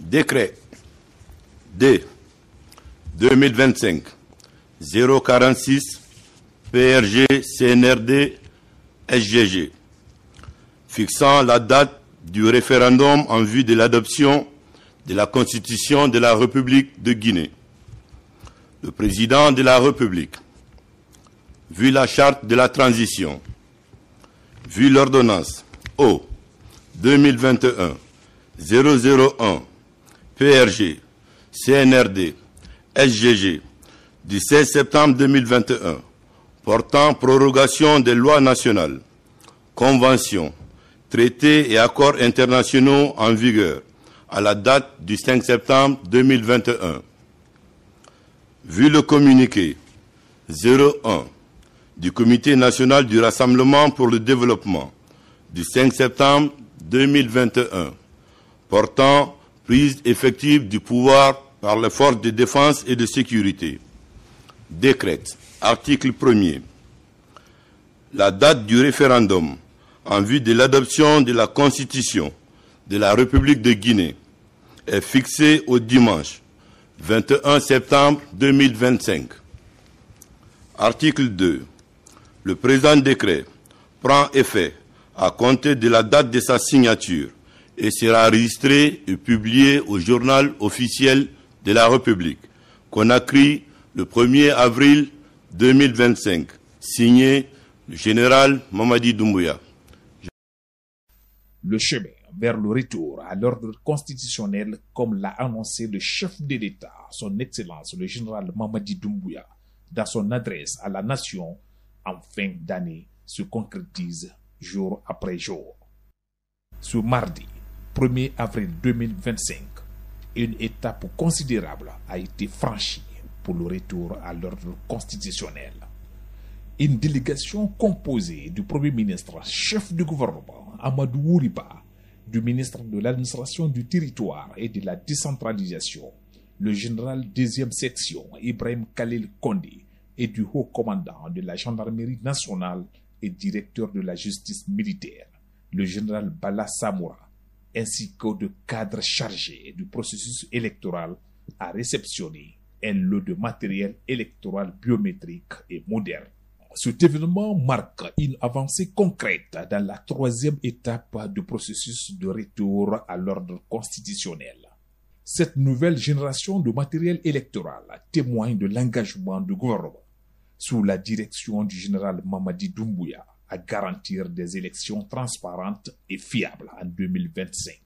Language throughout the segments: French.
Décret D 2025 046 PRG CNRD SGG fixant la date du référendum en vue de l'adoption de la Constitution de la République de Guinée. Le président de la République, vu la charte de la transition, vu l'ordonnance O 2021-001 PRG CNRD SGG du 16 septembre 2021 portant prorogation des lois nationales, conventions, traités et accords internationaux en vigueur à la date du 5 septembre 2021. Vu le communiqué 01 du Comité national du Rassemblement pour le développement du 5 septembre 2021 portant prise effective du pouvoir par les forces de défense et de sécurité, décrète, article 1er, la date du référendum en vue de l'adoption de la Constitution de la République de Guinée est fixée au dimanche 21 septembre 2025. Article 2. Le présent décret prend effet à compter de la date de sa signature et sera enregistré et publié au journal officiel de la République, Conakry, le 1er avril 2025, signé le général Mamadi Doumbouya. Le chemin vers le retour à l'ordre constitutionnel, comme l'a annoncé le chef de l'État, son Excellence le général Mamadi Doumbouya, dans son adresse à la nation en fin d'année, se concrétise jour après jour. Ce mardi 1er avril 2025, une étape considérable a été franchie pour le retour à l'ordre constitutionnel. Une délégation composée du Premier ministre, chef du gouvernement, Amadou Ouriba, du ministre de l'administration du territoire et de la décentralisation, le général 2e section, Ibrahim Khalil Kondé, et du haut commandant de la gendarmerie nationale et directeur de la justice militaire, le général Bala Samoura, ainsi que de cadres chargés du processus électoral, a réceptionné un lot de matériel électoral biométrique et moderne. Cet événement marque une avancée concrète dans la 3e étape du processus de retour à l'ordre constitutionnel. Cette nouvelle génération de matériel électoral témoigne de l'engagement du gouvernement, sous la direction du général Mamadi Doumbouya, à garantir des élections transparentes et fiables en 2025.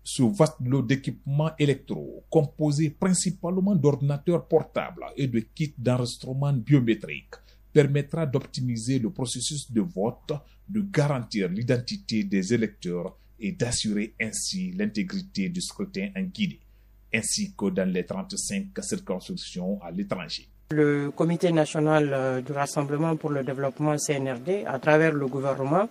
Ce vaste lot d'équipements électoraux, composé principalement d'ordinateurs portables et de kits d'enregistrement biométrique, permettra d'optimiser le processus de vote, de garantir l'identité des électeurs et d'assurer ainsi l'intégrité du scrutin en Guinée, ainsi que dans les 35 circonscriptions à l'étranger. Le Comité national du Rassemblement pour le développement CNRD, à travers le gouvernement,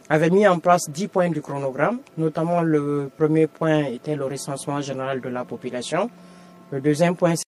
avait mis en place 10 points du chronogramme. Notamment, le premier point était le recensement général de la population. Le deuxième point,